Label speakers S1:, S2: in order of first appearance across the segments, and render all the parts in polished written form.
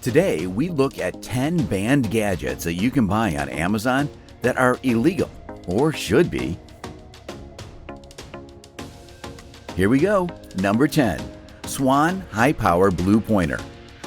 S1: Today, we look at 10 banned gadgets that you can buy on Amazon that are illegal, or should be. Here we go. Number 10. Swan High Power Blue Pointer.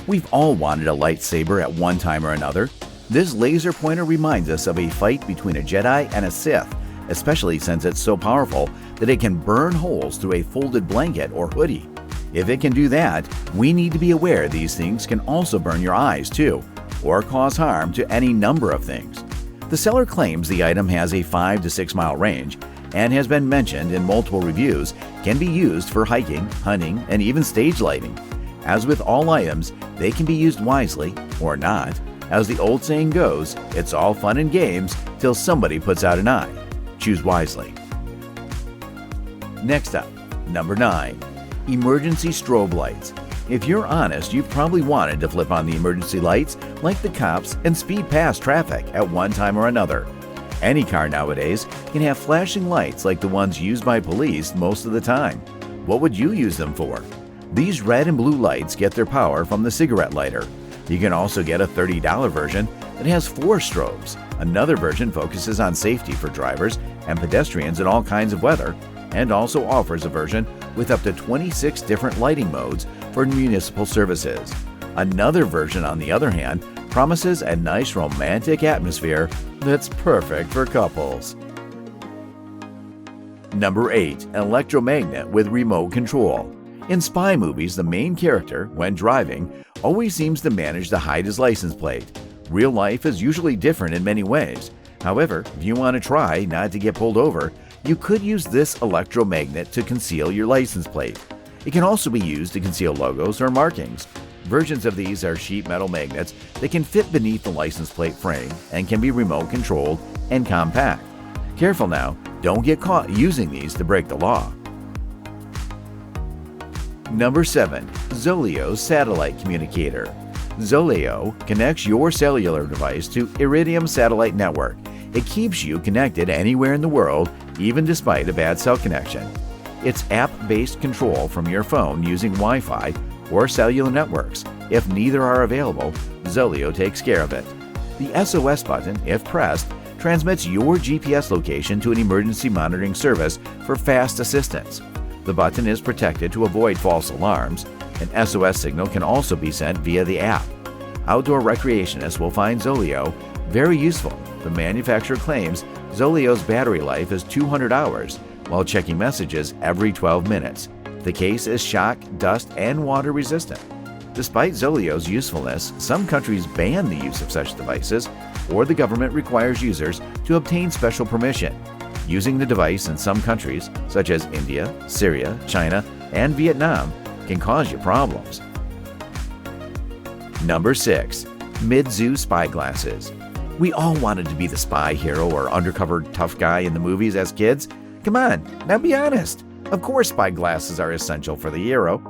S1: We've all wanted a lightsaber at one time or another. This laser pointer reminds us of a fight between a Jedi and a Sith, especially since it's so powerful that it can burn holes through a folded blanket or hoodie. If it can do that, we need to be aware these things can also burn your eyes too, or cause harm to any number of things. The seller claims the item has a 5 to 6 mile range and has been mentioned in multiple reviews can be used for hiking, hunting, and even stage lighting. As with all items, they can be used wisely or not. As the old saying goes, it's all fun and games till somebody puts out an eye. Choose wisely. Next up, number 9. Emergency strobe lights. If you're honest, you've probably wanted to flip on the emergency lights like the cops and speed past traffic at one time or another. Any car nowadays can have flashing lights like the ones used by police most of the time. What would you use them for? These red and blue lights get their power from the cigarette lighter. You can also get a $30 version that has 4 strobes. Another version focuses on safety for drivers and pedestrians in all kinds of weather, and also offers a version with up to 26 different lighting modes for municipal services. Another version, on the other hand, promises a nice romantic atmosphere that's perfect for couples. Number 8. Electromagnet with remote control. In spy movies, the main character, when driving, always seems to manage to hide his license plate. Real life is usually different in many ways. However, if you want to try not to get pulled over, you could use this electromagnet to conceal your license plate. It can also be used to conceal logos or markings. Versions of these are sheet metal magnets that can fit beneath the license plate frame and can be remote controlled and compact. Careful now, don't get caught using these to break the law. Number 7. Zoleo Satellite Communicator. Zoleo connects your cellular device to Iridium Satellite Network. It keeps you connected anywhere in the world, even despite a bad cell connection. It's app-based control from your phone using Wi-Fi or cellular networks. If neither are available, Zoleo takes care of it. The SOS button, if pressed, transmits your GPS location to an emergency monitoring service for fast assistance. The button is protected to avoid false alarms. An SOS signal can also be sent via the app. Outdoor recreationists will find Zoleo very useful. The manufacturer claims Zoleo's battery life is 200 hours, while checking messages every 12 minutes. The case is shock, dust, and water resistant. Despite Zoleo's usefulness, some countries ban the use of such devices, or the government requires users to obtain special permission. Using the device in some countries, such as India, Syria, China, and Vietnam, can cause you problems. Number 6. Mid-Zoo Spy Glasses. We all wanted to be the spy hero or undercover tough guy in the movies as kids. Come on, now be honest. Of course spy glasses are essential for the hero.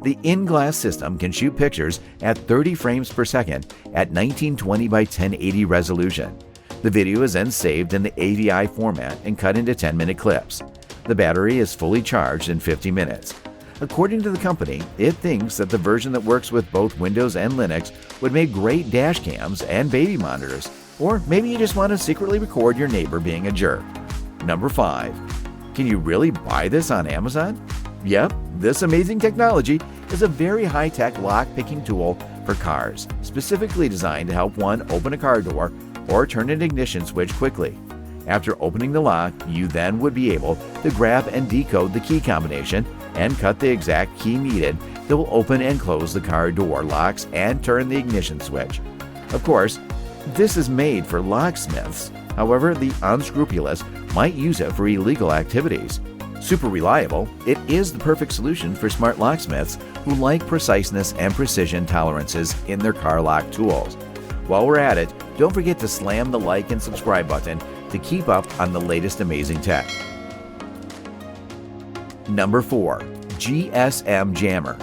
S1: The in-glass system can shoot pictures at 30 frames per second at 1920 by 1080 resolution. The video is then saved in the AVI format and cut into 10-minute clips. The battery is fully charged in 50 minutes. According to the company, it thinks that the version that works with both Windows and Linux would make great dash cams and baby monitors. Or maybe you just want to secretly record your neighbor being a jerk. Number 5. Can you really buy this on Amazon? Yep, this amazing technology is a very high-tech lock-picking tool for cars, specifically designed to help one open a car door or turn an ignition switch quickly. After opening the lock, you then would be able to grab and decode the key combination and cut the exact key needed that will open and close the car door locks and turn the ignition switch. Of course, this is made for locksmiths. However, the unscrupulous might use it for illegal activities. Super reliable, it is the perfect solution for smart locksmiths who like preciseness and precision tolerances in their car lock tools. While we're at it, don't forget to slam the like and subscribe button to keep up on the latest amazing tech. Number 4. GSM Jammer.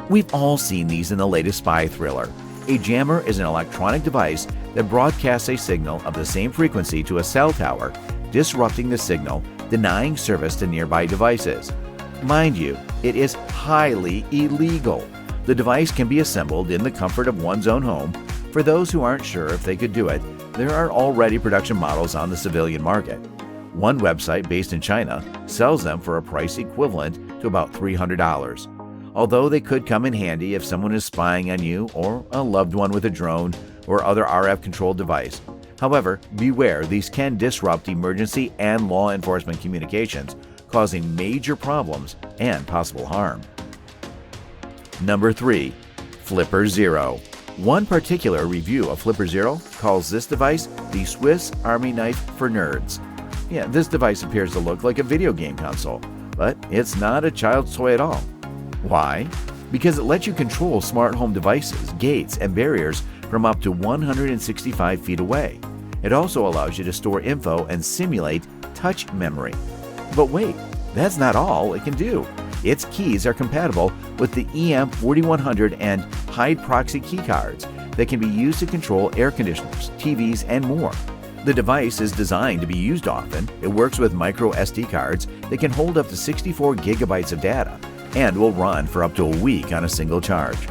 S1: We've all seen these in the latest spy thriller. A jammer is an electronic device that broadcasts a signal of the same frequency to a cell tower, disrupting the signal, denying service to nearby devices. Mind you, it is highly illegal. The device can be assembled in the comfort of one's own home. For those who aren't sure if they could do it, there are already production models on the civilian market. One website based in China sells them for a price equivalent to about $300. Although they could come in handy if someone is spying on you or a loved one with a drone or other RF-controlled device. However, beware, these can disrupt emergency and law enforcement communications, causing major problems and possible harm. Number 3. Flipper Zero. One particular review of Flipper Zero calls this device the Swiss Army knife for nerds. Yeah, this device appears to look like a video game console, but it's not a child's toy at all. Why? Because it lets you control smart home devices, gates, and barriers from up to 165 feet away. It also allows you to store info and simulate touch memory. But wait, that's not all it can do. Its keys are compatible with the EM4100 and Hide proxy key cards that can be used to control air conditioners, TVs, and more. The device is designed to be used often. It works with micro SD cards that can hold up to 64 gigabytes of data and will run for up to a week on a single charge.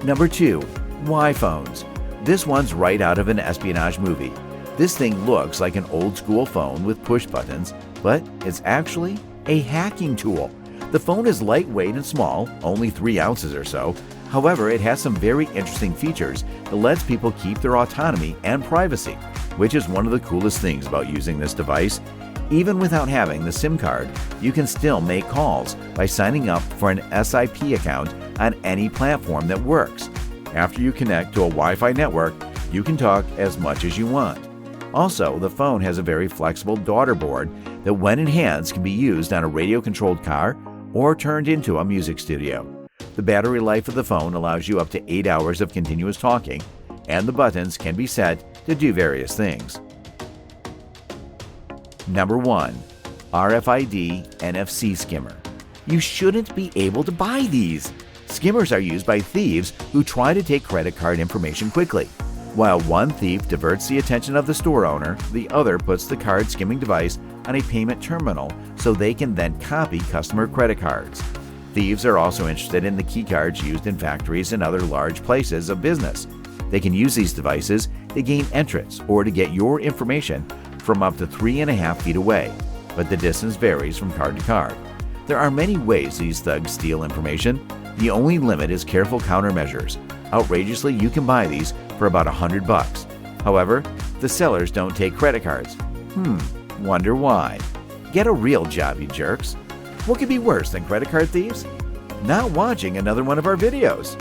S1: Number 2. Y-phones. This one's right out of an espionage movie. This thing looks like an old-school phone with push buttons, but it's actually a hacking tool. The phone is lightweight and small, only 3 ounces or so. However, it has some very interesting features that lets people keep their autonomy and privacy, which is one of the coolest things about using this device. Even without having the SIM card, you can still make calls by signing up for an SIP account on any platform that works. After you connect to a Wi-Fi network, you can talk as much as you want. Also, the phone has a very flexible daughter board that, when enhanced, can be used on a radio-controlled car or turned into a music studio. The battery life of the phone allows you up to 8 hours of continuous talking, and the buttons can be set to do various things. Number 1. RFID NFC Skimmer. You shouldn't be able to buy these. Skimmers are used by thieves who try to take credit card information quickly. While one thief diverts the attention of the store owner, the other puts the card skimming device on a payment terminal so they can then copy customer credit cards. Thieves are also interested in the key cards used in factories and other large places of business. They can use these devices to gain entrance or to get your information from up to 3.5 feet away, but the distance varies from card to card. There are many ways these thugs steal information. The only limit is careful countermeasures. Outrageously, you can buy these for about $100. However, the sellers don't take credit cards. Wonder why? Get a real job, you jerks. What could be worse than credit card thieves? Not watching another one of our videos.